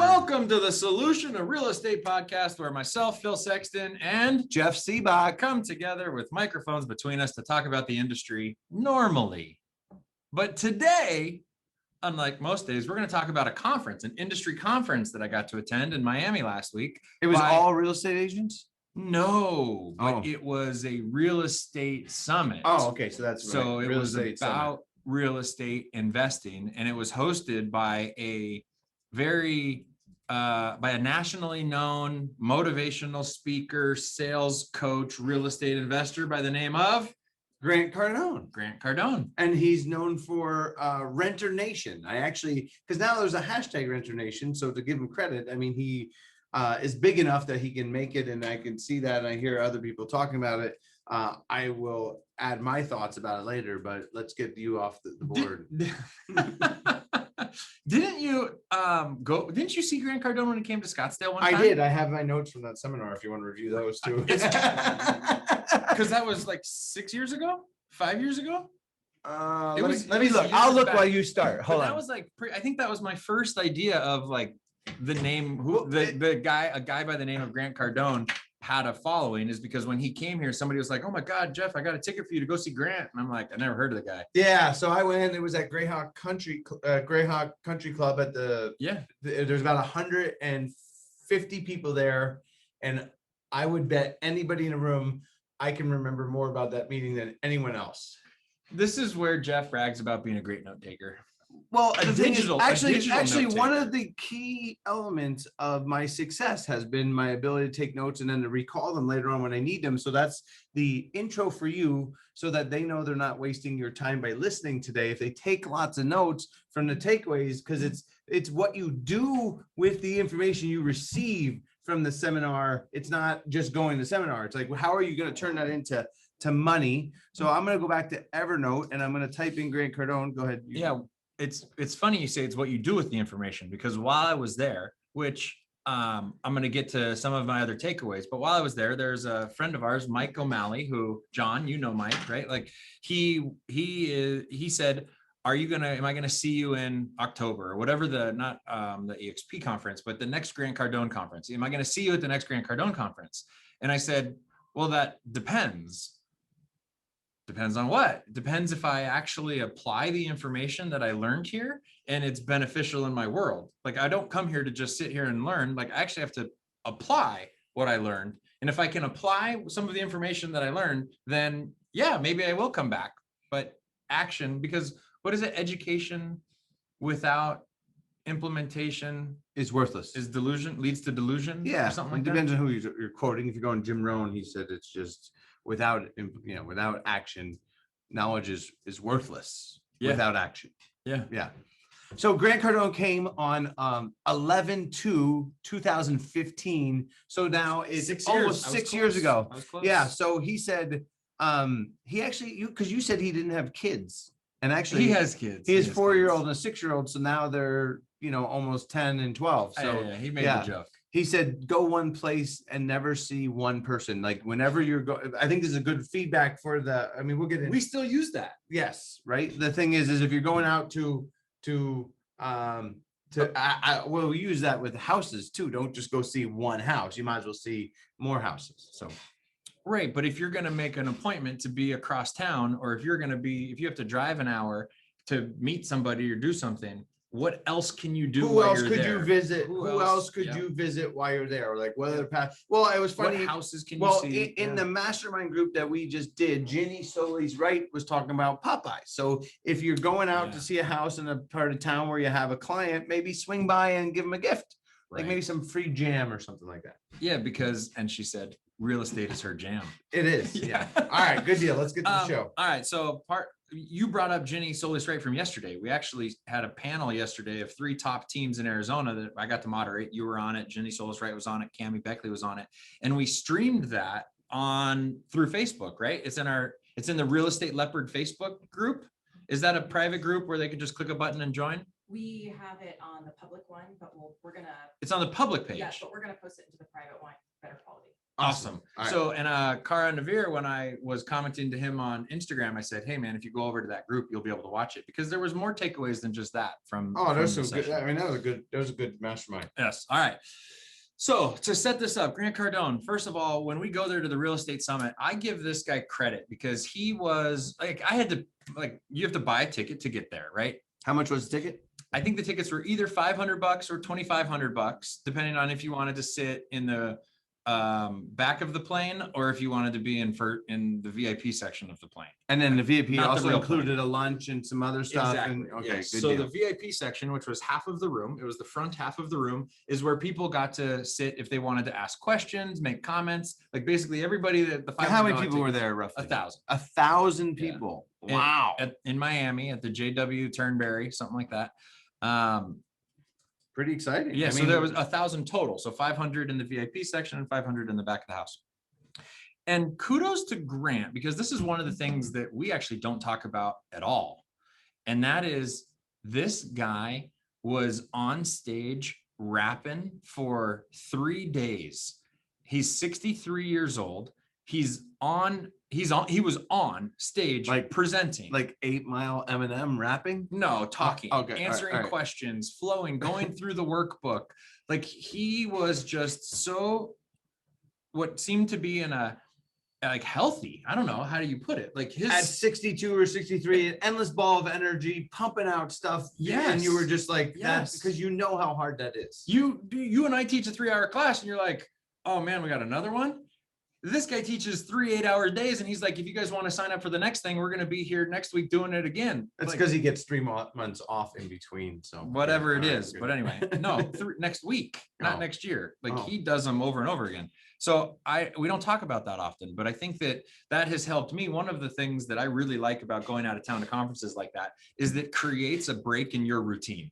Welcome to the Solution of Real Estate podcast, where myself, Phil Sexton, and Jeff Sibbach come together with microphones between us to talk about the industry normally. But today, unlike most days, we're going to talk about a conference, an industry conference that I got to attend in Miami last week. It was all real estate agents? No, but it was a real estate summit. Oh, okay. So that's so right. It was about real estate investing, and it was hosted by a by a nationally known motivational speaker, sales coach, real estate investor by the name of Grant Cardone. Grant Cardone. And he's known for Renter Nation. Because now there's a hashtag Renter Nation. So to give him credit, I mean, he is big enough that he can make it, and I can see that, and I hear other people talking about it. I will add my thoughts about it later, but let's get you off the board. Didn't you didn't you see Grant Cardone when he came to Scottsdale one time? I did. I have my notes from that seminar if you want to review those too. Because that was like 6 years ago, 5 years ago. Let me look. I'll look while you start. Hold on. That was like I think that was my first idea of like the name. A guy by the name of Grant Cardone had a following, is because when he came here, somebody was like, "Oh my God, Jeff, I got a ticket for you to go see Grant," and I'm like, I never heard of the guy. Yeah, so I went. It was at Greyhawk Country Club at the. Yeah. There's about 150 people there, and I would bet anybody in the room I can remember more about that meeting than anyone else. This is where Jeff brags about being a great note taker. Well, actually, one note-taker. of the key elements of my success has been my ability to take notes and then to recall them later on when I need them. So that's the intro for you, so that they know they're not wasting your time by listening today. If they take lots of notes from the takeaways, because it's what you do with the information you receive from the seminar. It's not just going to the seminar. It's like, how are you going to turn that into money? So I'm going to go back to Evernote and I'm going to type in Grant Cardone. Go ahead. Yeah. It's funny you say it's what you do with the information, because while I was there, which I'm going to get to some of my other takeaways, but while I was there, there's a friend of ours, Mike O'Malley, who, John, you know Mike, right? Like he said, am I going to see you in October or whatever, not the EXP conference, but the next Grant Cardone conference? Am I going to see you at the next Grant Cardone conference? And I said, well, that depends. Depends on what? It depends if I actually apply the information that I learned here and it's beneficial in my world. Like, I don't come here to just sit here and learn. Like, I actually have to apply what I learned. And if I can apply some of the information that I learned, then yeah, maybe I will come back. But action, because what is it? Education without implementation is worthless. Is delusion, leads to delusion. Yeah, or something like depends that. on who you're quoting. If you're going Jim Rohn, he said it's just without action, knowledge is worthless. Yeah. Without action. Yeah. So Grant Cardone came on 11/2/2015. So now it's almost 6 years ago. Yeah. So he said he actually, because you said he didn't have kids, and actually he has kids. He has 4-year-old and a 6-year-old. So now they're almost 10 and 12. So yeah, he made the joke. He said, go one place and never see one person. Like whenever you're going, I think this is a good feedback for we'll get in. We still use that. Yes. Right. The thing is if you're going out we'll use that with houses too. Don't just go see one house. You might as well see more houses. So. Right. But if you're going to make an appointment to be across town, or if you have to drive an hour to meet somebody or do something, what else can you do? Who else could you visit? Who else could you visit while you're there? Like whether well, it was funny. What houses can you see? In the mastermind group that we just did, Ginny Solis Wright was talking about Popeye. So if you're going out to see a house in a part of town where you have a client, maybe swing by and give them a gift, like maybe some free jam or something like that. Yeah, and she said real estate is her jam. It is. Yeah. All right, good deal. Let's get to the show. All right, so you brought up Ginny Solis Wright from yesterday. We actually had a panel yesterday of 3 top teams in Arizona that I got to moderate. You were on it. Ginny Solis Wright was on it. Cammie Beckley was on it. And we streamed that through Facebook, right? It's in the Real Estate Leopard Facebook group. Is that a private group where they could just click a button and join? We have it on the public one, but we're gonna. It's on the public page. Yes, but we're gonna post it into the private one, better quality. Awesome. All right. So, and Cara Navir, when I was commenting to him on Instagram, I said, hey man, if you go over to that group, you'll be able to watch it, because there was more takeaways than just that from. Oh, there's the some good. session. I mean, that was a good mastermind. Yes. All right. So to set this up, Grant Cardone, first of all, when we go there to the real estate summit, I give this guy credit because he was like, I had to, like, you have to buy a ticket to get there, right? How much was the ticket? I think the tickets were either $500 or $2,500, depending on if you wanted to sit in the back of the plane or if you wanted to be in the VIP section of the plane. And then the VIP Not the also real included plane. a lunch and some other stuff. Exactly. And okay, Yes. good So deal. the VIP section, which was half of the room, it was the front half of the room, is where people got to sit if they wanted to ask questions, make comments. Like basically everybody that the How many people were there roughly? 1,000. 1,000 people. Yeah. Wow. In Miami at the JW Turnberry, something like that. Pretty exciting. Yeah, I so mean, there was 1,000 total. So 500 in the VIP section and 500 in the back of the house. And kudos to Grant, because this is one of the things that we actually don't talk about at all. And that is, this guy was on stage rapping for 3 days. He's 63 years old. He was on stage, like presenting, like 8 Mile Eminem rapping. No, talking, okay, answering all right. questions, flowing, going through the workbook. Like he was just so, what seemed to be in a, like healthy, I don't know, how do you put it? Like his At 62 or 63, an endless ball of energy, pumping out stuff. Yes. And you were just like, Yes. because you know how hard that is. You and I teach a 3-hour class and you're like, oh man, we got another one. This guy teaches 3 8-hour days and he's like, if you guys want to sign up for the next thing, we're going to be here next week doing it again. That's like, because he gets 3 months off in between. So whatever it all is. good. But anyway, no, next week, not Oh. next year. Like Oh. he does them over and over again. So we don't talk about that often, but I think that has helped me. One of the things that I really like about going out of town to conferences like that is that creates a break in your routine.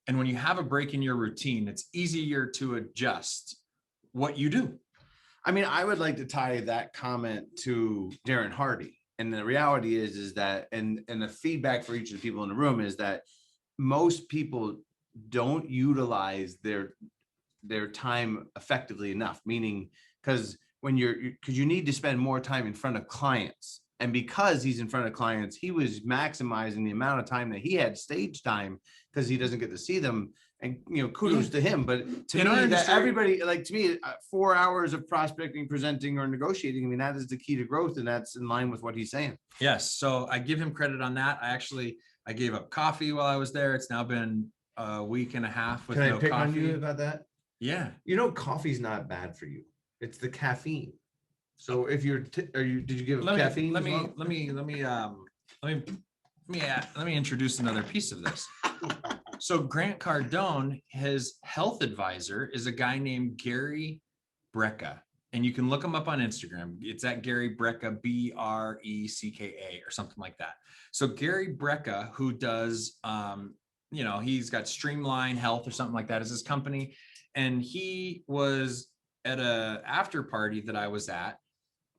And when you have a break in your routine, it's easier to adjust what you do. I mean, I would like to tie that comment to Darren Hardy. And the reality is that, and the feedback for each of the people in the room is that most people don't utilize their time effectively enough, meaning because you need to spend more time in front of clients. And because he's in front of clients, he was maximizing the amount of time that he had stage time because he doesn't get to see them. And, kudos to him. But to me, that everybody, like to me, 4 hours of prospecting, presenting, or negotiating, I mean, that is the key to growth. And that's in line with what he's saying. Yes. So I give him credit on that. I gave up coffee while I was there. It's now been a week and a half with no coffee. Can I pick on you about that? Yeah. Coffee's not bad for you. It's the caffeine. So if did you give caffeine? Let me introduce another piece of this. So Grant Cardone, his health advisor is a guy named Gary Brecka, and you can look him up on Instagram. It's at Gary Brecka, Brecka or something like that. So Gary Brecka, who does, he's got Streamline Health or something like that as his company. And he was at a after party that I was at.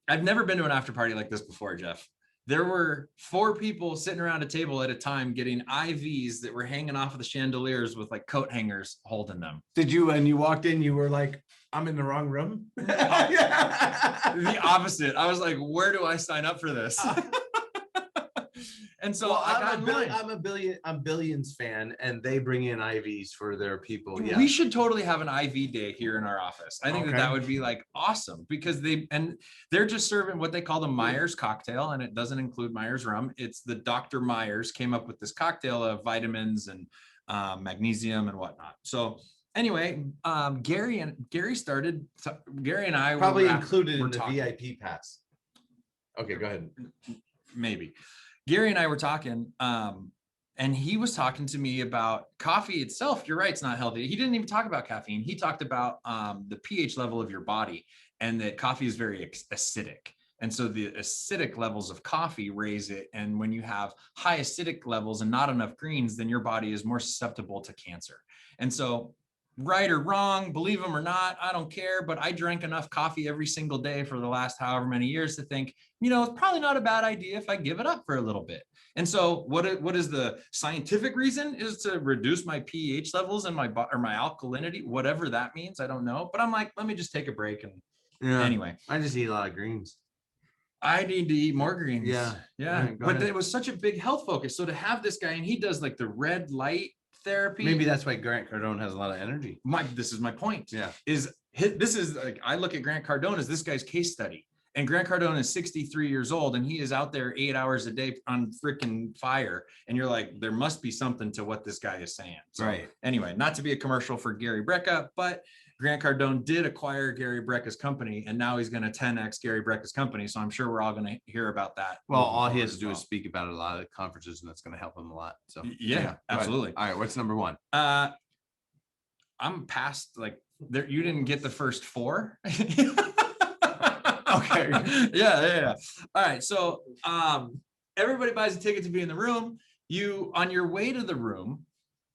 I've never been to an after party like this before, Jeff. There were 4 people sitting around a table at a time getting IVs that were hanging off of the chandeliers with like coat hangers holding them. Did you, when you walked in, you were like, I'm in the wrong room? The opposite. I was like, where do I sign up for this? And so I'm a Billions fan, and they bring in IVs for their people. Yeah. We should totally have an IV day here in our office. I think that would be like awesome because they're just serving what they call the Myers cocktail, and it doesn't include Myers rum. It's the Dr. Myers came up with this cocktail of vitamins and magnesium and whatnot. So anyway, Gary and I probably included in the VIP pass. Okay, go ahead. Maybe. Gary and I were talking, and he was talking to me about coffee itself. You're right, it's not healthy. He didn't even talk about caffeine. He talked about the pH level of your body and that coffee is very acidic. And so the acidic levels of coffee raise it. And when you have high acidic levels and not enough greens, then your body is more susceptible to cancer. And so right or wrong, believe them or not, I don't care, but I drank enough coffee every single day for the last however many years to think, it's probably not a bad idea if I give it up for a little bit. And so what is the scientific reason is to reduce my pH levels and my alkalinity, whatever that means. I don't know, but I'm like, let me just take a break and Anyway, I just eat a lot of greens. I need to eat more greens. Yeah. Yeah. Right, go But ahead. it was such a big health focus. So to have this guy, and he does like the red light therapy. Maybe that's why Grant Cardone has a lot of energy. This is my point. Yeah. This is like, I look at Grant Cardone as this guy's case study. And Grant Cardone is 63 years old and he is out there 8 hours a day on freaking fire. And you're like, there must be something to what this guy is saying. So Right. Anyway, not to be a commercial for Gary Brecka, but Grant Cardone did acquire Gary Brecka's company, and now he's going to 10x Gary Brecka's company. So I'm sure we're all going to hear about that. Well, moving all he forward has to as do well. is speak about it a lot of conferences, and that's going to help him a lot. So Yeah, go ahead. absolutely. All right, what's number one? I'm past like there. You didn't get the first four. Okay. Yeah. All right. So everybody buys a ticket to be in the room. You, on your way to the room,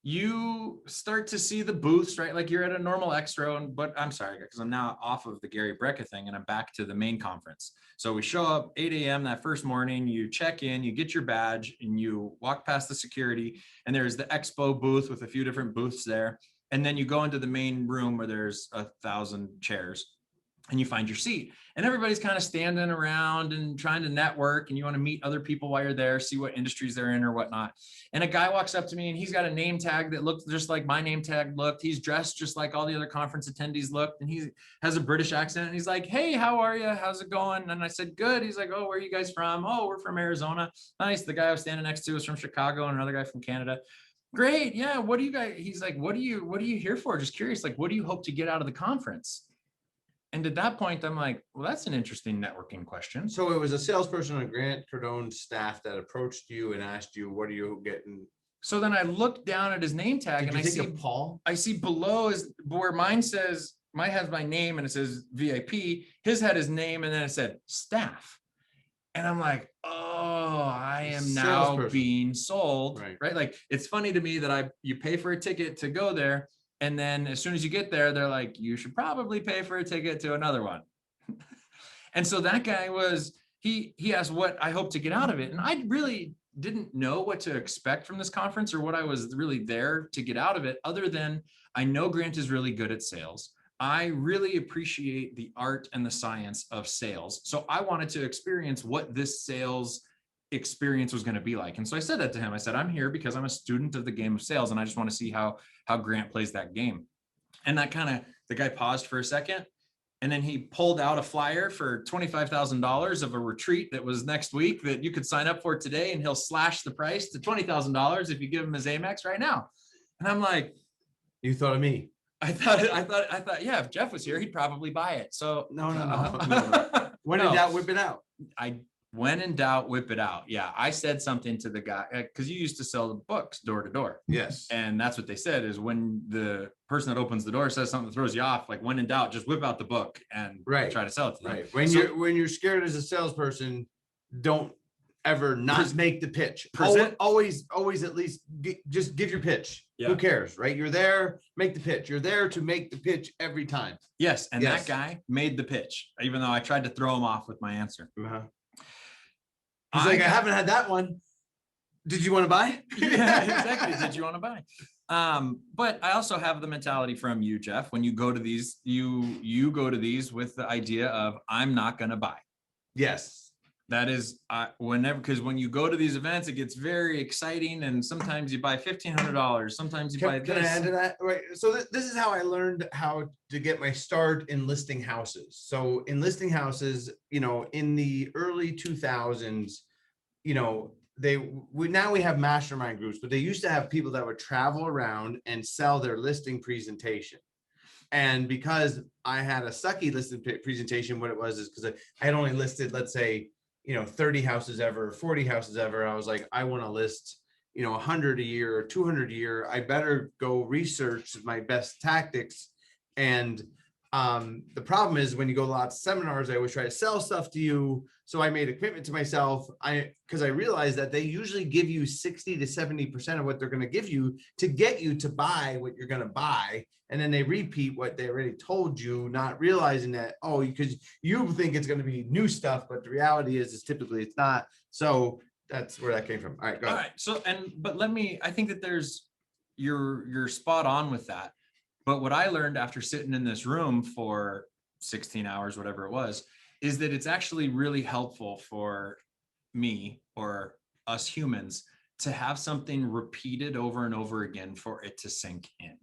you start to see the booths, right? Like you're at a normal extra, but I'm sorry, because I'm now off of the Gary Brecka thing and I'm back to the main conference. So we show up 8 a.m. that first morning, you check in, you get your badge and you walk past the security, and there's the expo booth with a few different booths there. And then you go into the main room where there's 1,000 chairs and you find your seat, and everybody's kind of standing around and trying to network, and you want to meet other people while you're there, see what industries they're in or whatnot. And a guy walks up to me and he's got a name tag that looked just like my name tag looked. He's dressed just like all the other conference attendees looked, and he has a British accent, and he's like, "Hey, how are you? How's it going?" And I said, "Good." He's like, "Oh, where are you guys from?" "Oh, we're from Arizona." "Nice." The guy I was standing next to was from Chicago, and another guy from Canada. "Great. Yeah. What do you guys?" He's like, what are you here for? Just curious. Like, what do you hope to get out of the conference? And at that point, I'm like, well, that's an interesting networking question. So it was a salesperson on Grant Cardone's staff that approached you and asked you, "What are you getting?" So then I look down at his name tag, Did and you I think see of Paul? I see below is where mine says, mine has my name and it says VIP. His had his name and then it said staff. And I'm like, oh, I am now Salesperson. being sold, Right. right? Like, it's funny to me that you pay for a ticket to go there, and then as soon as you get there, they're like, you should probably pay for a ticket to another one. And so that guy he asked what I hope to get out of it, and I really didn't know what to expect from this conference or what I was really there to get out of it, other than I know Grant is really good at sales. I really appreciate the art and the science of sales. So I wanted to experience what this sales experience was going to be like. And so I said that to him. I said, I'm here because I'm a student of the game of sales, and I just want to see how Grant plays that game. And the guy paused for a second, and then he pulled out a flyer for $25,000 of a retreat that was next week that you could sign up for today, and he'll slash the price to $20,000 if you give him his Amex right now. And I'm like, You thought of me. I thought, yeah, if Jeff was here, he'd probably buy it. So No. When No. in doubt, whip it out. When in doubt, whip it out. Yeah, I said something to the guy, because you used to sell the books door to door. Yes. And that's what they said, is when the person that opens the door says something that throws you off, like, when in doubt, just whip out the book and Right. try to sell it to them. Right. When you're scared as a salesperson, don't ever not make the pitch. Present. Always at least just give your pitch. Yeah. Who cares, right? You're there, make the pitch. You're there to make the pitch every time. Yes, and Yes. that guy made the pitch, even though I tried to throw him off with my answer. Uh-huh. He's like, I haven't had that one. Did you want to buy? Yeah, exactly. Did you want to buy? But I also have the mentality from you, Jeff. When you go to these, you go to these with the idea of, I'm not going to buy. Yes. That is because when you go to these events, it gets very exciting, and sometimes you buy $1,500. Sometimes you buy this. Can I add to that? Right. So this is how I learned how to get my start in listing houses. So in listing houses, in the early 2000s, now we have mastermind groups, but they used to have people that would travel around and sell their listing presentation. And because I had a sucky listing presentation, what it was is because I had only listed, let's say, 30 houses ever, 40 houses ever. I was like, I want to list, 100 a year or 200 a year. I better go research my best tactics. And the problem is when you go to lots of seminars, I always try to sell stuff to you. So I made a commitment to myself, because I realized that they usually give you 60 to 70% of what they're going to give you to get you to buy what you're going to buy. And then they repeat what they already told you, not realizing that, because you think it's going to be new stuff, but the reality is typically it's not. So that's where that came from. All right, go ahead. All right. So, I think that you're spot on with that. But what I learned after sitting in this room for 16 hours, whatever it was, is that it's actually really helpful for me or us humans to have something repeated over and over again for it to sink in.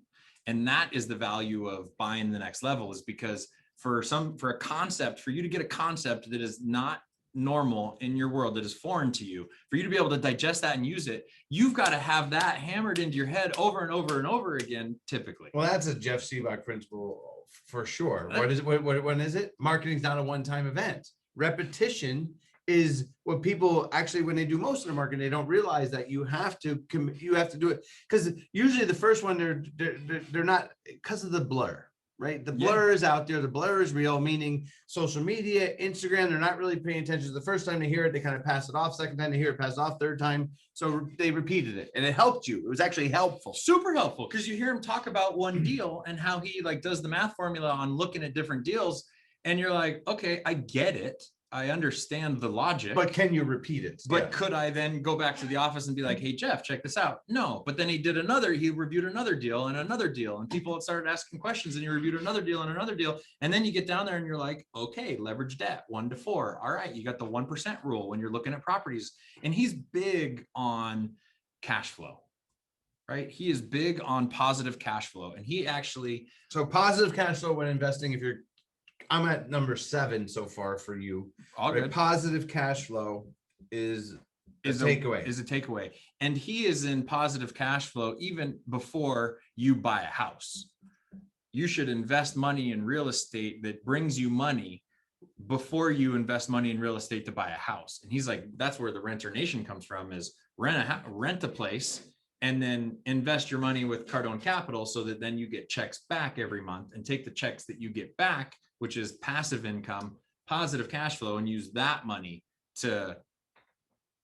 And that is the value of buying the next level, is because for a concept, for you to get a concept that is not normal in your world, that is foreign to you, for you to be able to digest that and use it, you've got to have that hammered into your head over and over and over again, typically. Well, that's a Jeff Sibbach principle for sure. What is it? When is it? Marketing's not a one-time event. Repetition is what people actually, when they do most of the marketing, they don't realize that you have to do it, because usually the first one they're not, because of the blur. Right. The blur is out there. The blur is real, meaning social media, Instagram, they're not really paying attention. The first time they hear it, they kind of pass it off. Second time they hear it, pass it off. Third time. So they repeated it and it helped you. It was actually helpful. Super helpful, because you hear him talk about one deal and how he like does the math formula on looking at different deals. And you're like, okay, I get it. I understand the logic. But can you repeat it? But could I then go back to the office and be like, hey, Jeff, check this out? No. But then he reviewed another deal, and people started asking questions, and he reviewed another deal and another deal. And then you get down there and you're like, okay, leverage debt 1 to 4. All right. You got the 1% rule when you're looking at properties. And he's big on cash flow, right? He is big on positive cash flow. And he actually. So positive cash flow when investing, I'm at number 7 so far for you. All good. Positive cash flow is a takeaway. And he is in positive cash flow even before you buy a house. You should invest money in real estate that brings you money before you invest money in real estate to buy a house. And he's like, that's where the Renter Nation comes from, is rent a place and then invest your money with Cardone Capital, so that then you get checks back every month, and take the checks that you get back, which is passive income, positive cash flow, and use that money to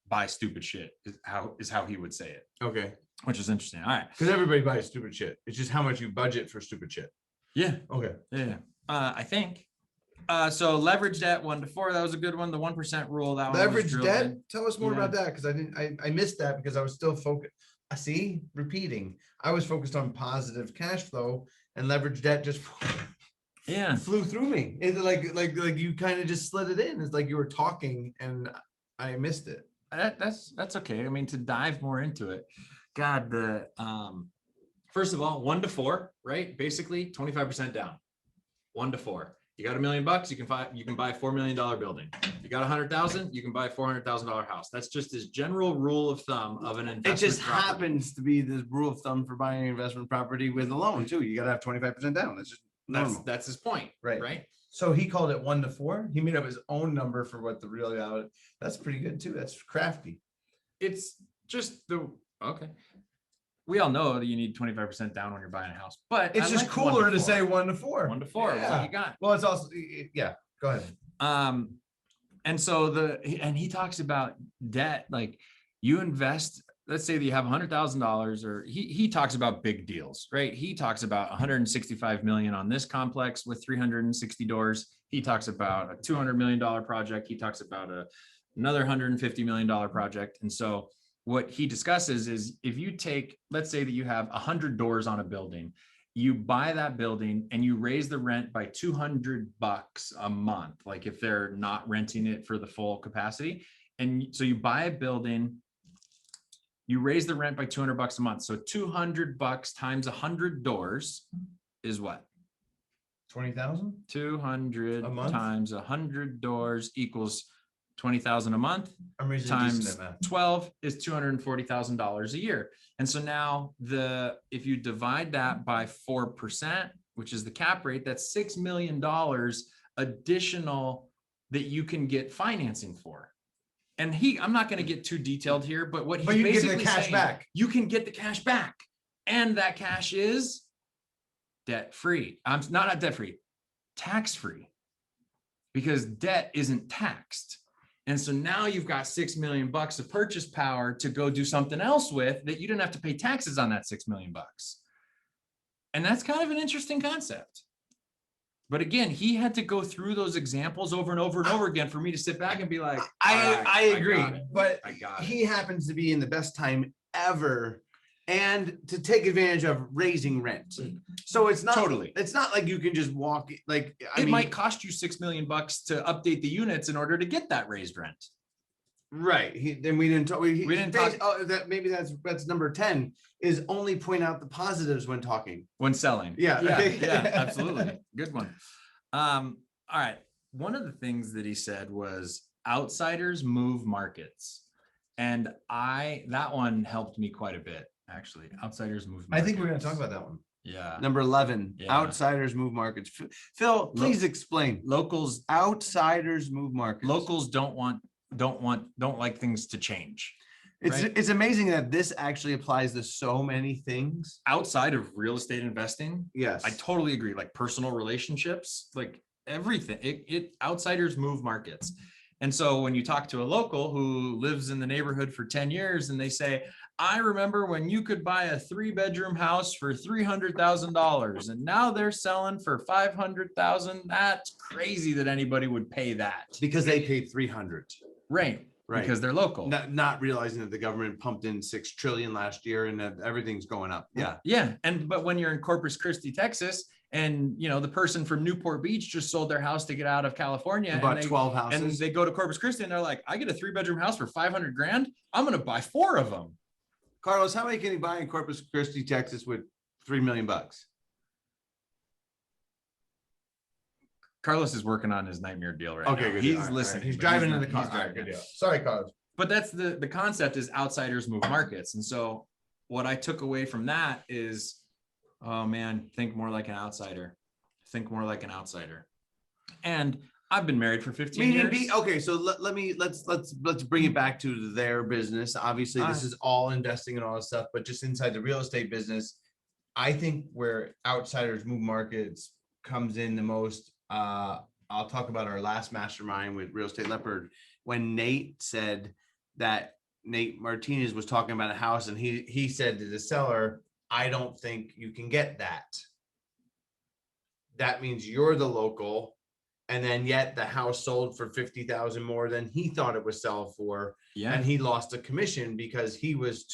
buy stupid shit, is how he would say it. Okay. Which is interesting. All right. Because everybody buys stupid shit. It's just how much you budget for stupid shit. Yeah. Okay. Yeah. I think. So leverage debt 1 to 4. That was a good one. The 1% rule. That leverage debt. In. Tell us more about that, because I missed that because I was still focused. Repeating. I was focused on positive cash flow, and leverage debt just flew through me. It's like you kind of just slid it in. It's like you were talking and I missed it. That's okay. I mean, to dive more into it, God, first of all, 1 to 4, right? Basically 25% down. 1 to 4. You got $1 million, you can buy a $4 million building. You got 100,000, you can buy a $400,000 house. That's just his general rule of thumb of an investment. It just property. happens to be the rule of thumb for buying an investment property with a loan too. You got to have 25% down. That's just normal. That's his point, right? So he called it 1 to 4. He made up his own number for what the real. That's pretty good too. That's crafty. It's just okay. We all know that you need 25% down when you're buying a house, but it's just cooler to say 1 to 4. 1 to 4. Yeah. What you got? Well, it's also go ahead. And so he talks about debt, like you invest. Let's say that you have $100,000, or he talks about big deals, right? He talks about 165 million on this complex with 360 doors. He talks about a $200 million project. He talks about another $150 million project. And so what he discusses is, if you take, let's say that you have 100 doors on a building, you buy that building and you raise the rent by $200 a month, like if they're not renting it for the full capacity. And so you buy a building, you raise the rent by $200 a month. So $200 times 100 doors is what? 20,000. 200 times 100 doors equals 20,000 a month. Times 12 is $240,000 a year. And so now if you divide that by 4%, which is the cap rate, that's $6 million additional that you can get financing for. And I'm not going to get too detailed here, but what he's basically saying, you can get the cash back, and that cash is debt-free. Not debt-free, tax-free, because debt isn't taxed. And so now you've got $6 million of purchase power to go do something else with that you didn't have to pay taxes on that $6 million. And that's kind of an interesting concept. But again, he had to go through those examples over and over and over again for me to sit back and be like, I agree, but he happens to be in the best time ever and to take advantage of raising rent. So it's not Totally. It's not like you can just walk like It might cost you $6 million to update the units in order to get that raised rent. Right. Then we didn't talk. We didn't talk. Oh, that maybe that's number 10 is only point out the positives when talking. When selling. Yeah. Yeah, absolutely. Good one. All right. One of the things that he said was outsiders move markets. And that one helped me quite a bit, actually. Outsiders move markets. I think we're going to talk about that one. Yeah. Number 11, Yeah. outsiders move markets. Phil, please explain. Outsiders move markets. Locals don't like things to change. It's amazing that this actually applies to so many things Outside of real estate investing. Yes. I totally agree. Like personal relationships, like everything. Outsiders move markets. And so when you talk to a local who lives in the neighborhood for 10 years and they say, I remember when you could buy a 3-bedroom house for $300,000 and now they're selling for $500,000. That's crazy that anybody would pay that. Because they paid 300. Right. Because they're local. Not realizing that the government pumped in 6 trillion last year and that everything's going up. Yeah. Yeah. But when you're in Corpus Christi, Texas, and the person from Newport Beach just sold their house to get out of California. About 12 houses. And they go to Corpus Christi and they're like, I get a 3-bedroom house for $500,000. I'm going to buy 4 of them. Carlos, how many can you buy in Corpus Christi, Texas with $3 million? Carlos is working on his nightmare deal right now. Good. He's listening. He's driving in the car. Good deal. Sorry, Carlos. But that's the concept is outsiders move markets. And so what I took away from that is, oh man, think more like an outsider. Think more like an outsider. And I've been married for 15 years. Okay, so let's bring it back to their business. Obviously, this is all investing and all this stuff, but just inside the real estate business, I think where outsiders move markets comes in the most. I'll talk about our last mastermind with Real Estate Leopard when Nate said that Nate Martinez was talking about a house and he said to the seller, I don't think you can get that. That means you're the local. And then yet the house sold for 50,000 more than he thought it would sell for. Yeah. And he lost a commission because he was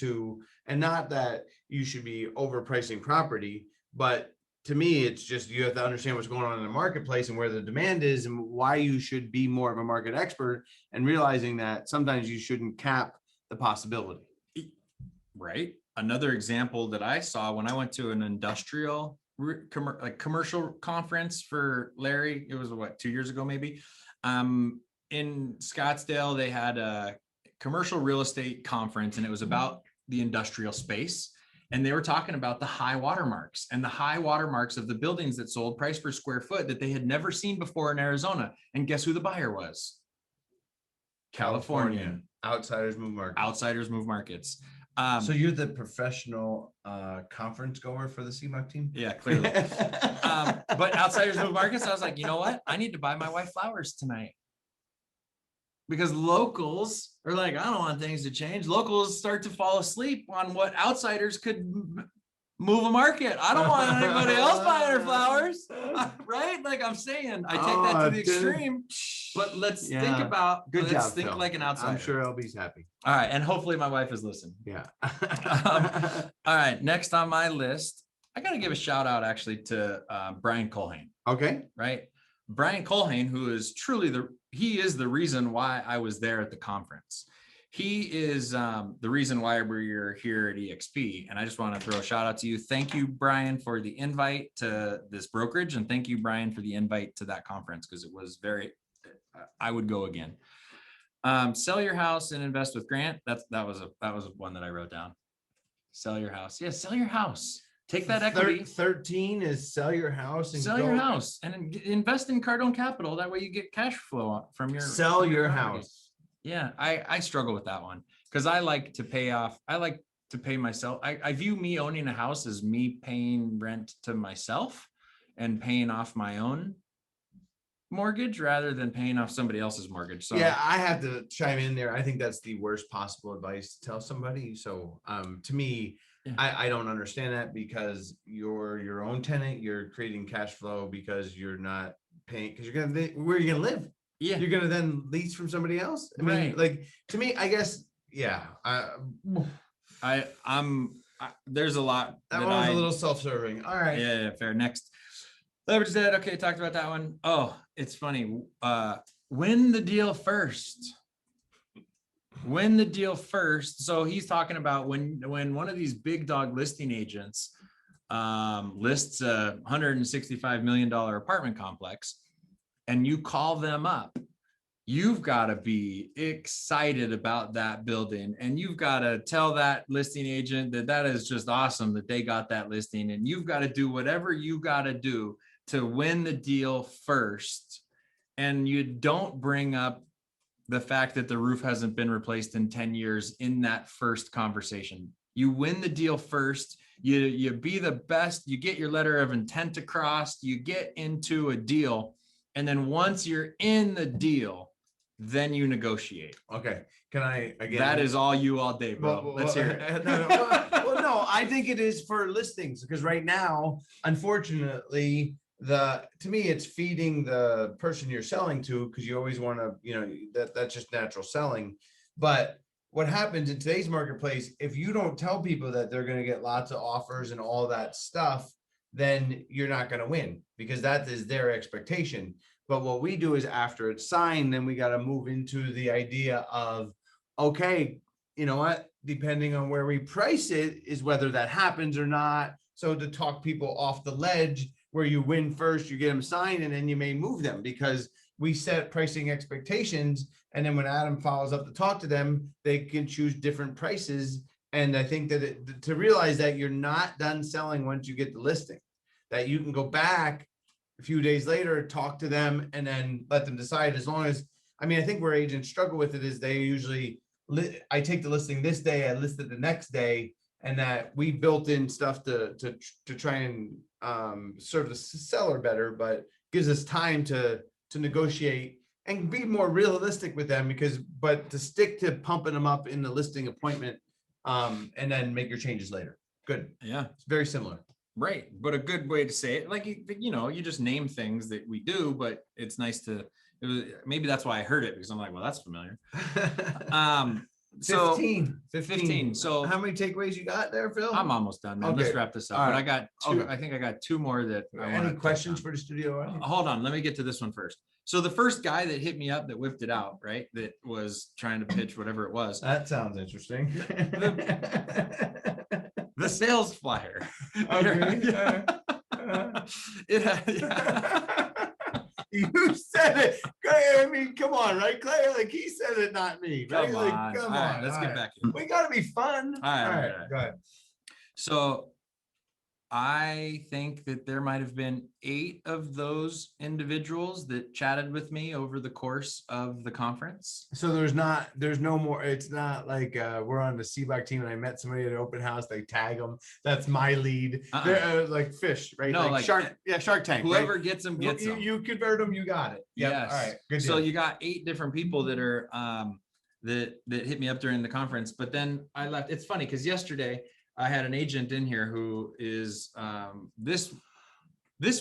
and not that you should be overpricing property, but to me, it's just, you have to understand what's going on in the marketplace and where the demand is and why you should be more of a market expert and realizing that sometimes you shouldn't cap the possibility. Right. Another example that I saw when I went to an industrial commercial conference for Larry, it was 2 years ago, maybe, in Scottsdale, they had a commercial real estate conference and it was about the industrial space. And they were talking about the high watermarks and the high watermarks of the buildings that sold price per square foot that they had never seen before in Arizona. And guess who the buyer was? California. Outsiders move markets. Outsiders move markets. So you're the professional conference goer for the Sibbach team? Yeah, clearly. But outsiders move markets. I was like, you know what? I need to buy my wife flowers tonight. Because locals are like, I don't want things to change. Locals start to fall asleep on what outsiders could move a market. I don't want anybody else buying her flowers, right? Like I'm saying, I take that to the extreme. But let's think about, let's think Phil. Like an outsider. I'm sure LB's happy. All right, and hopefully my wife is listening. Yeah. All right, next on my list, I got to give a shout out actually to Brian Colhane. Okay. Right. Brian Colhane, who is truly he is the reason why I was there at the conference. He is the reason why we're here at EXP. And I just want to throw a shout out to you. Thank you, Brian, for the invite to this brokerage. And thank you, Brian, for the invite to that conference, because it was I would go again. Sell your house and invest with Grant. That was one that I wrote down. Sell your house. Yeah, sell your house. Take that equity. 13 is sell your house and sell your house and invest in Cardone Capital. That way you get cash flow from your sell your house. Yeah, I struggle with that one because I like to pay off. I like to pay myself. I view me owning a house as me paying rent to myself and paying off my own mortgage rather than paying off somebody else's mortgage. So yeah, I have to chime in there. I think that's the worst possible advice to tell somebody. So to me, I don't understand that because you're your own tenant. You're creating cash flow because you're not paying because you're gonna where are you gonna live? Yeah, you're gonna then lease from somebody else. I mean, like to me, I guess, yeah. I'm there's a lot That one was a little self-serving. All right. Yeah, fair. Next. Leverage debt. Okay, talked about that one. Oh, it's funny. Win the deal first. Win the deal first. So he's talking about when one of these big dog listing agents lists a $165 million apartment complex, and you call them up, you've got to be excited about that building, and you've got to tell that listing agent that is just awesome that they got that listing, and you've got to do whatever you got to do to win the deal first. And you don't bring up the fact that the roof hasn't been replaced in 10 years in that first conversation. You win the deal first. You be the best. You get your letter of intent across. You get into a deal. And then once you're in the deal, then you negotiate. Okay. Can I again? That is all you all day, bro. Let's hear it. No, I think it is for listings, because right now, unfortunately, to me, it's feeding the person you're selling to, because you always want to, that's just natural selling. But what happens in today's marketplace, if you don't tell people that they're going to get lots of offers and all that stuff, then you're not going to win, because that is their expectation. But what we do is after it's signed, then we got to move into the idea of, okay, you know what, depending on where we price it is whether that happens or not. So to talk people off the ledge, where you win first, you get them signed, and then you may move them, because we set pricing expectations. And then when Adam follows up to talk to them, they can choose different prices. And I think that to realize that you're not done selling once you get the listing, that you can go back a few days later, talk to them, and then let them decide. As long as, I think where agents struggle with it is they usually, I take the listing this day, I list it the next day, and that we built in stuff to try and serve the seller better, but gives us time to negotiate and be more realistic with them, but to stick to pumping them up in the listing appointment, and then make your changes later. Good. Yeah. It's very similar. Right. But a good way to say it, like, you just name things that we do, but it's nice to, maybe that's why I heard it, because I'm like, well, that's familiar. So 15. So how many takeaways you got there, Phil? I'm almost done, man. Okay. Let's wrap this up. All But right. I got two. Okay. I think I got two more that I want. Any questions for the studio audience? Hold on. Let me get to this one first. So the first guy that hit me up that whipped it out, right, that was trying to pitch whatever it was. That sounds interesting. The sales flyer. Okay. You said it. I mean, come on, right, Clay? Like, he said it, not me. Right? Come Like, on. come All on. right, let's All get right. back in. We got to be fun. All right. Go ahead. So I think that there might have been 8 of those individuals that chatted with me over the course of the conference. So there's no more. It's not like we're on the Sibbach team and I met somebody at an open house. They tag them. That's my lead. They're like fish, right? No, like Shark. Yeah, Shark Tank. Whoever right? gets them gets them. You convert them, you got it. Yep. Yes. All right. Good. So deal. you got 8 different people that are that hit me up during the conference, but then I left. It's funny because yesterday I had an agent in here who is this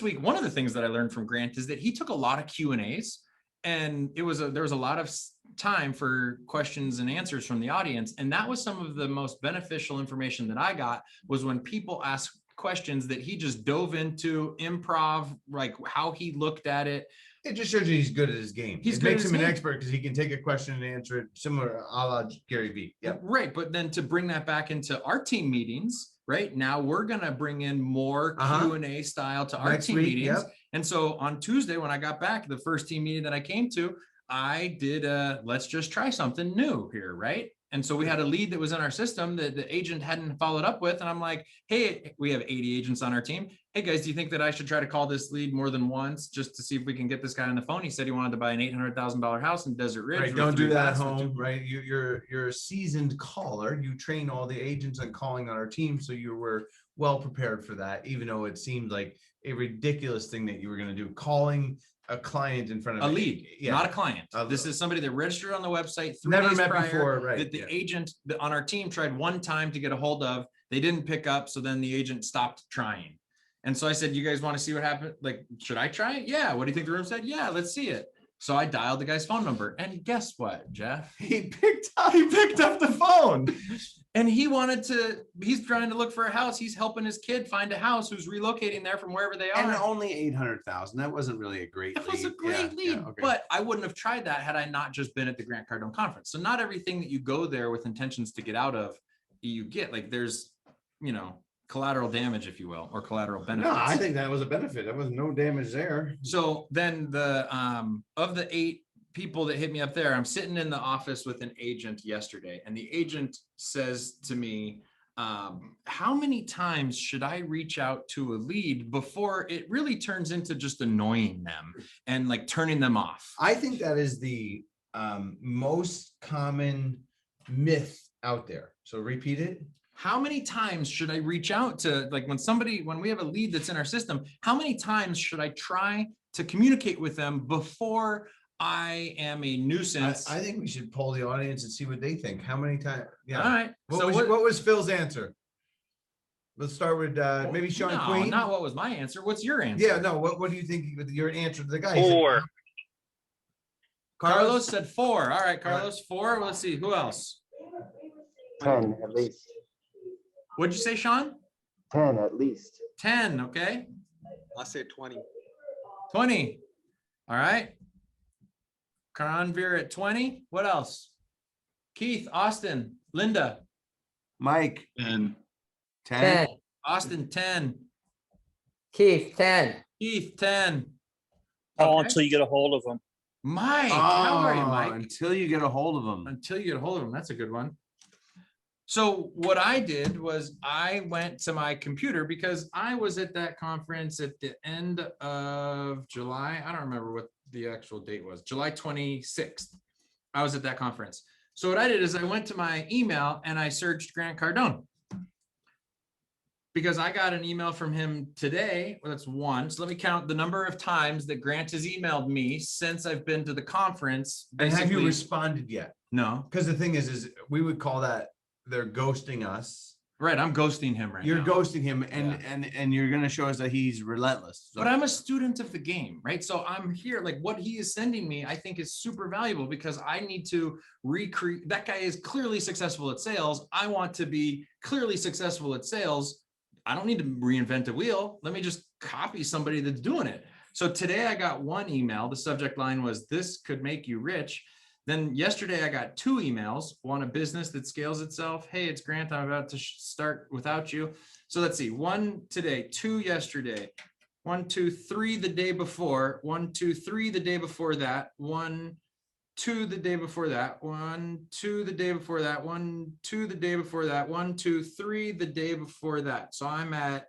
week. One of the things that I learned from Grant is that he took a lot of Q&As, and there was a lot of time for questions and answers from the audience. And that was some of the most beneficial information that I got, was when people asked questions that he just dove into improv, like how he looked at it. It just shows you he's good at his game. It makes him an expert because he can take a question and answer it similar a la Gary Vee. Yeah. Right. But then to bring that back into our team meetings, right now we're going to bring in more Q&A style to our team meetings. Yep. And so on Tuesday, when I got back, the first team meeting that I came to, I did let's just try something new here. Right. And so we had a lead that was in our system that the agent hadn't followed up with. And I'm like, hey, we have 80 agents on our team. Hey guys, do you think that I should try to call this lead more than once just to see if we can get this guy on the phone? He said he wanted to buy an $800,000 house in Desert Ridge. Right, don't do that at home, right? You're a seasoned caller. You train all the agents on calling on our team. So you were well prepared for that, even though it seemed like a ridiculous thing that you were going to do, calling a client in front of a lead, not a client. Oh, this is somebody that registered on the website 3 never days met prior, before, right? That the agent on our team tried one time to get a hold of. They didn't pick up, so then the agent stopped trying. And so I said, "You guys want to see what happened? Like, should I try it? Yeah. What do you think the room said? Yeah, let's see it." So I dialed the guy's phone number, and guess what, Jeff? He picked up the phone. And he's trying to look for a house. He's helping his kid find a house who's relocating there from wherever they are. And only 800,000. That wasn't really a great That lead. was a great lead, okay. but I wouldn't have tried that had I not just been at the Grant Cardone conference. So not everything that you go there with intentions to get out of, you get. Like there's, collateral damage, if you will, or collateral benefits. No, I think that was a benefit. There was no damage there. So then of the 8 people that hit me up there, I'm sitting in the office with an agent yesterday, and the agent says to me, how many times should I reach out to a lead before it really turns into just annoying them and like turning them off? I think that is the most common myth out there. So repeat it. How many times should I reach out to, like when we have a lead that's in our system, how many times should I try to communicate with them before I am a nuisance? I think we should poll the audience and see what they think. How many times? Yeah. All right. What was Phil's answer? Let's start with maybe Sean Queen. Not what was my answer. What's your answer? Yeah, no. What do you think your answer to the guy? 4. Carlos said 4. All right, Carlos, 4. Let's see. Who else? 10 at least. What'd you say, Sean? 10 at least. 10. Okay. I said 20. 20. All right. Karanvir at 20. What else? Keith, Austin, Linda. Mike. 10. 10. Austin, 10. Keith, 10. Keith, 10. Oh, Okay. until you get a hold of them. Mike. How are you, Oh, Mike? until you get a hold of them. Until you get a hold of them. That's a good one. So what I did was I went to my computer because I was at that conference at the end of July. I don't remember what the actual date was. July 26th. I was at that conference. So what I did is I went to my email and I searched Grant Cardone, because I got an email from him today. Well, that's 1. So let me count the number of times that Grant has emailed me since I've been to the conference. And have you Basically- responded yet? No. Because the thing is we would call that they're ghosting us. Right. I'm ghosting him right You're now. ghosting him, and you're gonna show us that he's relentless. So- But I'm a student of the game, right? So I'm here, like what he is sending me, I think is super valuable because I need to recreate. That guy is clearly successful at sales. I want to be clearly successful at sales. I don't need to reinvent a wheel. Let me just copy somebody that's doing it. So today I got 1 email. The subject line was, "This could make you rich." Then yesterday I got 2 emails. One, a business that scales itself. "Hey, it's Grant. I'm about to start without you." So let's see. 1 today, 2 yesterday, 1, 2, 3 the day before, 1, 2, 3 the day before that, 1, 2 the day before that, 1, 2 the day before that, 1, 2 the day before that, 1, 2, 3 the day before that. So I'm at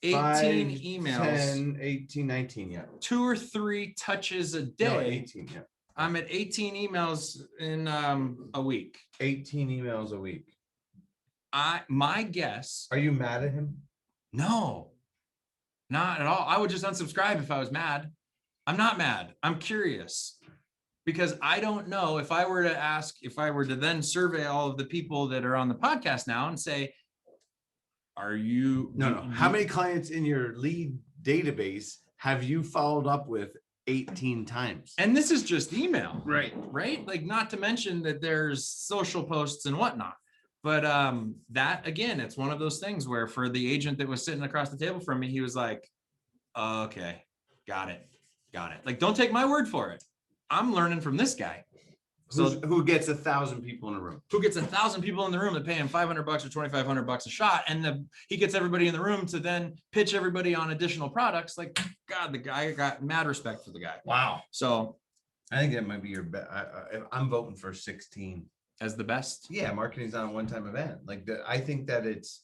18 5, emails, 10, 18, 19, yeah. 2 or 3 touches a No, day. 18, yeah. I'm at 18 emails in a week. 18 emails a week. My guess, Are you mad at him? no, not at all. I would just unsubscribe if I was mad. I'm not mad. I'm curious because I don't know if I were to then survey all of the people that are on the podcast now and say, are you? No. How many clients in your lead database have you followed up with 18 times? And this is just email. Right. Right? Like, not to mention that there's social posts and whatnot. But that, again, it's one of those things where for the agent that was sitting across the table from me, he was like, "Okay, got it. Like, don't take my word for it. I'm learning from this guy." So Who gets 1,000 people in a room? who gets 1,000 people in the room that pay him $500 or $2,500 a shot, and he gets everybody in the room to then pitch everybody on additional products. Like, God, the guy, got mad respect for the guy. Wow. So I think that might be your bet. I'm voting for 16. as the best. Yeah, marketing's not a one-time event. I think that it's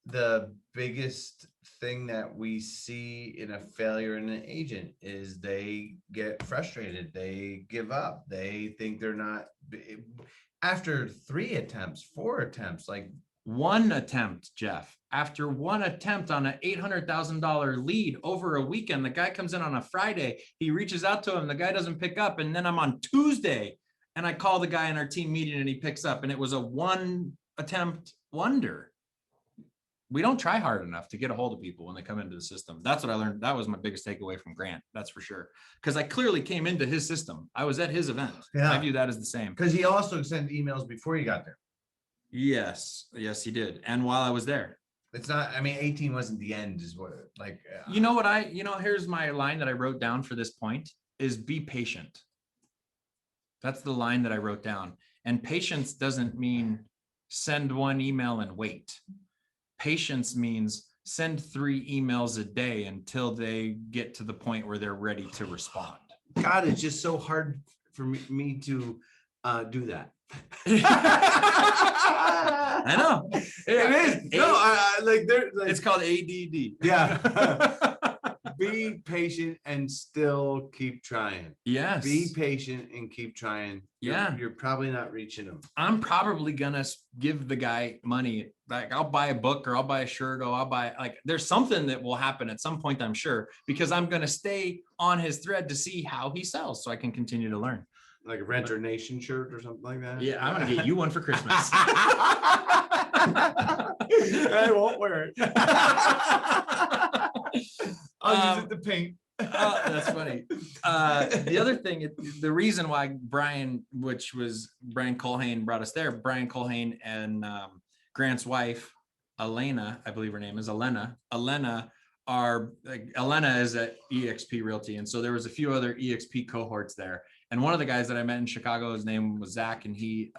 the biggest thing that we see in a failure in an agent is they get frustrated, they give up, they think they're not, after 3 attempts, 4 attempts, like 1 attempt, Jeff. After 1 attempt on an $800,000 lead over a weekend, the guy comes in on a Friday. He reaches out to him. The guy doesn't pick up. And then I'm on Tuesday and I call the guy in our team meeting and he picks up. And it was a 1 attempt wonder. We don't try hard enough to get a hold of people when they come into the system. That's what I learned. That was my biggest takeaway from Grant. That's for sure. Because I clearly came into his system. I was at his event. Yeah. I view that as the same. because he also sent emails before you got there. Yes, he did. And while I was there, It's not, I mean, 18 wasn't the end is what, like. here's my line that I wrote down for this point is be patient. That's the line that I wrote down. And patience doesn't mean send one email and wait. Patience means send 3 emails a day until they get to the point where they're ready to respond. God, it's just so hard for me to do that. I know. It is. No, I like there. Like, It's called ADD. Yeah. Be patient and still keep trying. Yes. Be patient and keep trying. Yeah. You're probably not reaching them. I'm probably gonna give the guy money. Like I'll buy a book or I'll buy a shirt or I'll buy like there's something that will happen at some point, I'm sure, because I'm gonna stay on his thread to see how he sells so I can continue to learn. Like a Renter Nation shirt or something like that. Yeah, I'm gonna get you one for Christmas. I won't wear it. I'll use it to paint. That's funny. The other thing, the reason why Brian Culhane brought us there, Brian Culhane and Grant's wife, Elena, I believe her name is Elena. Elena is at EXP Realty. And so there was a few other EXP cohorts there. And one of the guys that I met in Chicago, his name was Zach, and he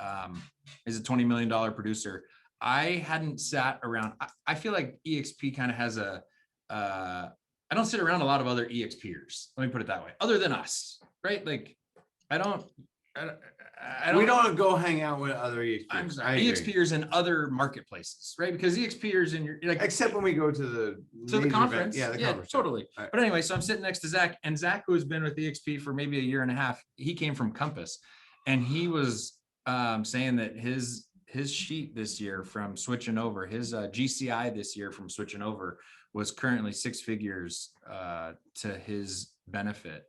is a $20 million producer. I hadn't sat around. I feel like EXP kind of has I don't sit around a lot of other EXPers. Let me put it that way. Other than us, right? Like, We don't go hang out with other EXPers. I'm sorry, EXPers in other marketplaces, right? Because EXPers in your like except when we go to the conference. Event. Yeah, the conference. Totally. Right. But anyway, so I'm sitting next to Zach, and Zach, who's been with EXP for maybe a year and a half, he came from Compass, and he was saying that his sheet this year from switching over, his GCI this year from switching over was currently 6 figures to his benefit.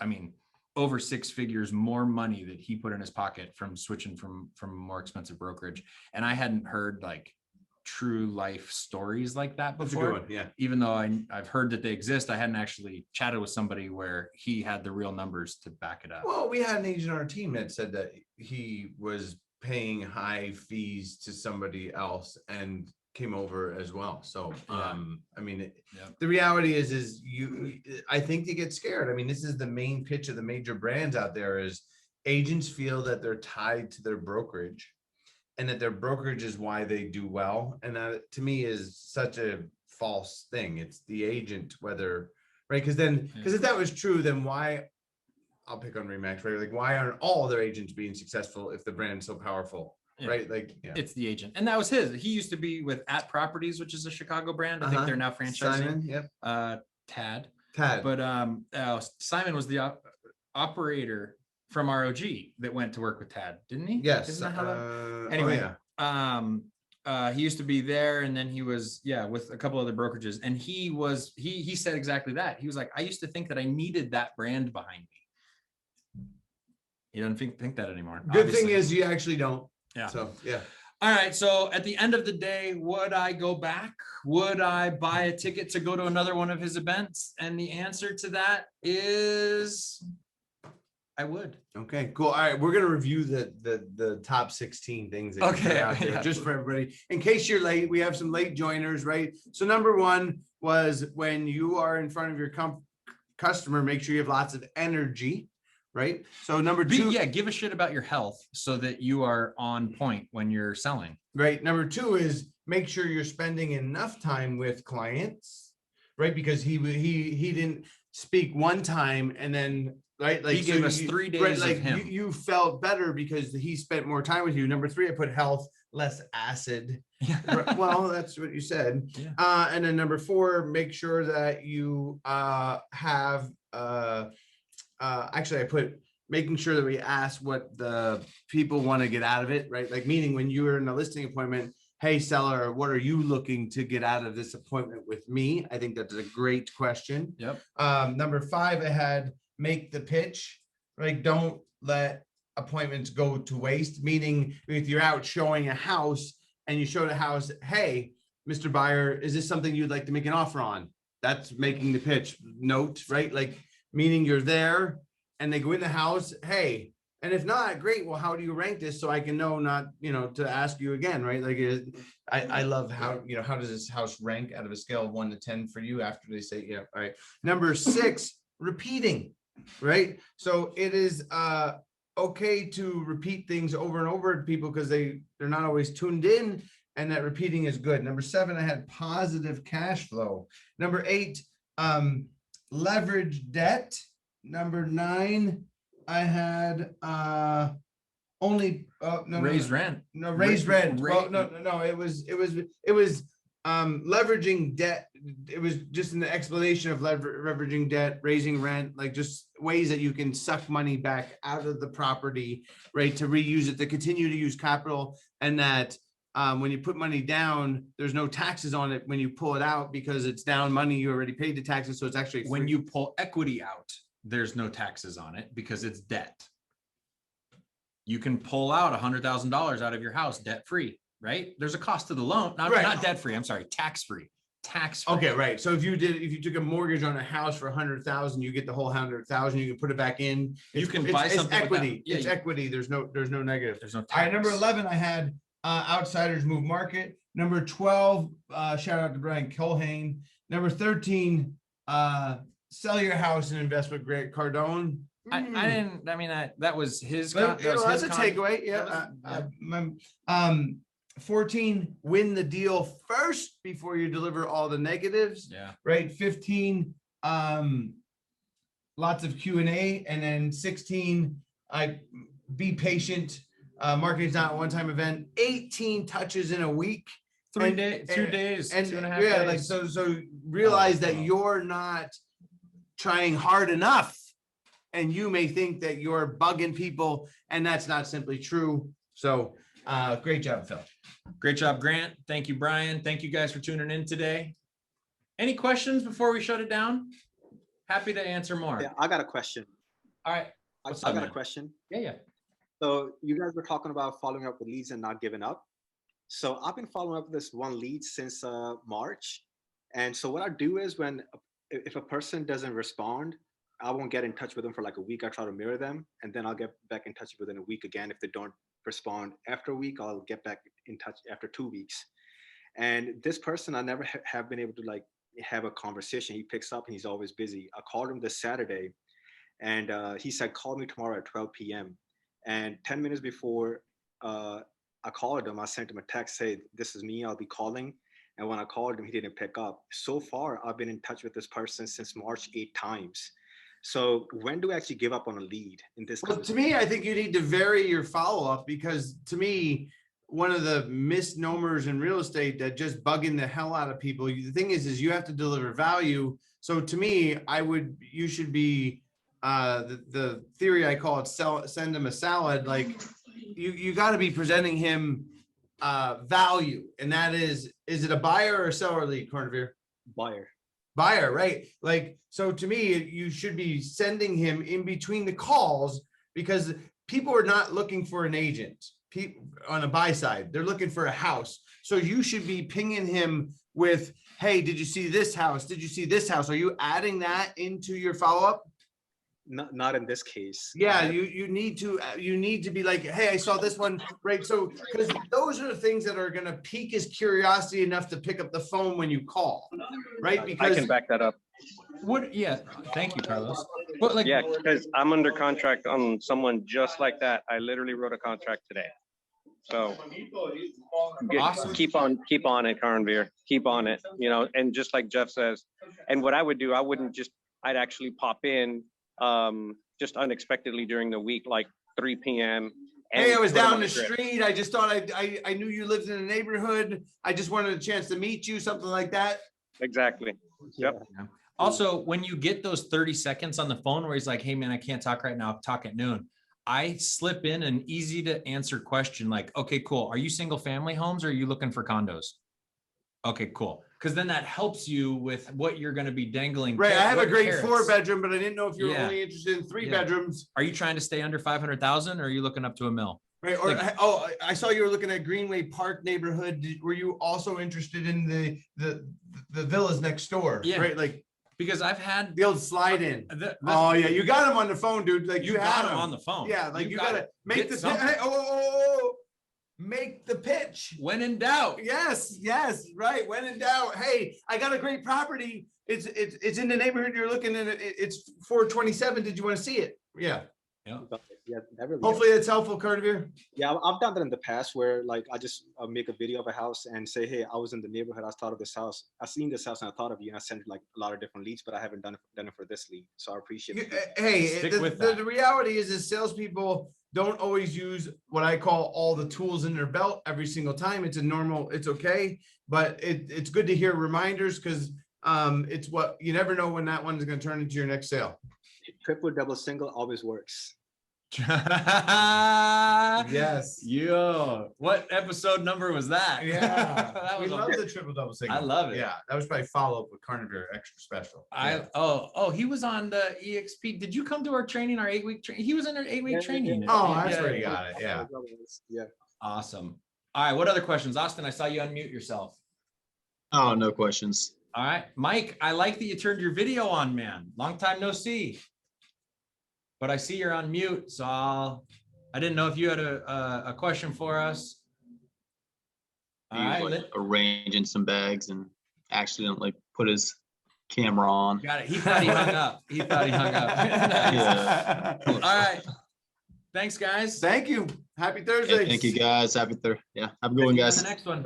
I mean, over 6 figures more money that he put in his pocket from switching from more expensive brokerage. And I hadn't heard like true life stories like that before. That's a good one, yeah. Even though I've heard that they exist, I hadn't actually chatted with somebody where he had the real numbers to back it up. Well, we had an agent on our team that said that he was paying high fees to somebody else and came over as well. So Yeah. I mean, the reality is I think they get scared. I mean, this is the main pitch of the major brands out there is agents feel that they're tied to their brokerage and that their brokerage is why they do well. And that to me is such a false thing. It's the agent, whether, right? Because if that was true, then why, I'll pick on Remax, right? Like, why aren't all their agents being successful if the brand's so powerful? Yeah. Right, like It's the agent, and that was his. He used to be with At Properties, which is a Chicago brand. I think they're now franchising. Simon, yep. Tad, Tad, but Simon was the operator from ROG that went to work with Tad, didn't he? yes. Isn't that how that? Anyway, He used to be there, and then he was with a couple other brokerages, and he said exactly that. He was like, I used to think that I needed that brand behind me. He doesn't think that anymore. Good obviously. thing is you actually don't. Yeah. So yeah. All right. So at the end of the day, would I go back? Would I buy a ticket to go to another one of his events? And the answer to that is I would. Okay, cool. All right, we're gonna review the top 16 things that you put out there, yeah. just for everybody. In case you're late, we have some late joiners, right? So number one was when you are in front of your customer, make sure you have lots of energy. Right. So number two, give a shit about your health so that you are on point when you're selling. Right. Number two is make sure you're spending enough time with clients, right? Because he didn't speak one time and then right, like he gave us 3 days right, like of him. You felt better because he spent more time with you. Number three, I put health, less acid. Well, that's what you said. Yeah. And then number four, make sure that you have actually I put making sure that we ask what the people want to get out of it, right? Like meaning when you were in a listing appointment, hey seller, what are you looking to get out of this appointment with me? I think that's a great question. Yep. Number five, I had make the pitch, right? Don't let appointments go to waste, meaning if you're out showing a house and you show the house, hey, Mr. Buyer, is this something you'd like to make an offer on? That's making the pitch note, right? Like meaning you're there and they go in the house, hey, And if not, great. Well, how do you rank this so I can know not, to ask you again, right? Like, I love how, how does this house rank out of a scale of 1 to 10 for you after they say, yeah, all right. Number 6, repeating, right? So it is okay to repeat things over and over to people because they're not always tuned in, and that repeating is good. Number 7, I had positive cash flow. Number 8, leverage debt. Number 9, I had only Raise rent. No, raised rent. Well, no, it was leveraging debt. It was just an explanation of leveraging debt, raising rent, like just ways that you can suck money back out of the property, right? To reuse it, to continue to use capital, and that when you put money down, there's no taxes on it when you pull it out because it's down money. You already paid the taxes, so it's actually When you pull equity out, there's no taxes on it because it's debt. You can pull out $100,000 out of your house debt-free, right? There's a cost to the loan, not debt-free. I'm sorry, tax-free. Tax-free. Okay, right. So if you took a mortgage on a house for 100,000, you get the whole 100,000. You can put it back in. You can buy something. It's equity. Yeah, it's equity. There's no negative. There's no tax. All right, number 11, I had outsiders move market. Number 12, shout out to Brian Culhane. Number 13, sell your house and invest with Grant Cardone. I didn't. I mean, that was his. That's a takeaway. Yeah. 14, win the deal first before you deliver all the negatives. Yeah. Right. 15, lots of Q&A, and then 16, be patient. Marketing's not a one-time event. 18 touches in a week. 2 days, and 2.5 days. Yeah, like so realize that you're not trying hard enough, and you may think that you're bugging people, and that's not simply true. So great job, Phil. Great job, Grant. Thank you, Brian. Thank you guys for tuning in today. Any questions before we shut it down? Happy to answer more. Yeah, I got a question. All right. I What's got up, a man? question. Yeah. So you guys were talking about following up with leads and not giving up. So I've been following up with this one lead since March. And so what I do is if a person doesn't respond, I won't get in touch with them for like a week. I try to mirror them, and then I'll get back in touch within a week again. If they don't respond after a week, I'll get back in touch after 2 weeks. And this person, I never have been able to like have a conversation. He picks up and he's always busy. I called him this Saturday, and he said, call me tomorrow at 12 p.m. And 10 minutes before I called him, I sent him a text, say, this is me, I'll be calling. And when I called him, he didn't pick up. So far, I've been in touch with this person since March 8 times. So when do I actually give up on a lead in this? Well, to me, I think you need to vary your follow-up, because to me, one of the misnomers in real estate that just bugging the hell out of people, the thing is you have to deliver value. So to me, you should be, the theory I call it, send him a salad. Like you got to be presenting him value. And that is it a buyer or a seller lead, Cornevere? Buyer, right? Like, so to me, you should be sending him in between the calls, because people are not looking for an agent. People on a buy side, they're looking for a house. So you should be pinging him with, hey, did you see this house? Did you see this house? Are you adding that into your follow-up? Not in this case. Yeah, you need to be like, hey, I saw this one, right? So, because those are the things that are going to pique his curiosity enough to pick up the phone when you call, right? Because I can back that up. Yeah. Thank you, Carlos. But like, Yeah, because I'm under contract on someone just like that. I literally wrote a contract today. So Awesome. keep on it, Carnveer. Keep on it, and just like Jeff says, and what I would do, I'd actually pop in just unexpectedly during the week, like 3 p.m. Hey, I was down the street. I just thought I knew you lived in a neighborhood. I just wanted a chance to meet you, something like that. Exactly. Yep. Yeah. Also, when you get those 30 seconds on the phone where he's like, hey man, I can't talk right now, I'll talk at noon. I slip in an easy to answer question like, okay, cool. Are you single family homes or are you looking for condos? Okay, cool. Because then that helps you with what you're going to be dangling. Right. I have a great carrots. 4-bedroom, but I didn't know if you were only interested in 3 bedrooms. Are you trying to stay under 500,000 or are you looking up to $1 million? Right. Or I saw you were looking at Greenway Park neighborhood. Were you also interested in the villas next door? Yeah. Right. Like, because I've had The old slide in. the- Oh yeah, you got him on the phone, dude. Like you you got had him him on the phone. Yeah, like you gotta make get the something. hey, oh, make the pitch. When in doubt. Yes, right. When in doubt, hey, I got a great property. It's in the neighborhood you're looking at. It's 427. Did you want to see it? Yeah. Yeah, that really Hopefully that's helpful, Carter. Yeah, I've done that in the past where like I just make a video of a house and say, hey, I was in the neighborhood, I thought of this house, I seen this house and I thought of you, and I sent like a lot of different leads, but I haven't done it for this lead. So I appreciate it. Hey, Stick with the that. reality is salespeople don't always use what I call all the tools in their belt every single time. It's okay, but it's good to hear reminders because it's what you never know when that one's going to turn into your next sale. Triple, double, single always works. Yes. Yo, what episode number was that? Yeah. That We was love the triple double single. I love it. Yeah. That was probably follow up with Carnivore Extra Special. Yeah. He was on the EXP. Did you come to our training, our 8-week training? He was in our 8-week training. Oh, that's Yeah, where you yeah. got it. Yeah. Yeah. Awesome. All right. What other questions? Austin, I saw you unmute yourself. Oh, no questions. All right. Mike, I like that you turned your video on, man. Long time no see. But I see you're on mute, so I didn't know if you had a question for us. All He was right. like arranging some bags and accidentally put his camera on. Got it. He thought he hung up. He thought he hung up. Yeah. All right. Thanks, guys. Thank you. Happy Okay, Thursday. thank you guys. Happy Thursday. Yeah. Have a good one, See you on guys. the next one.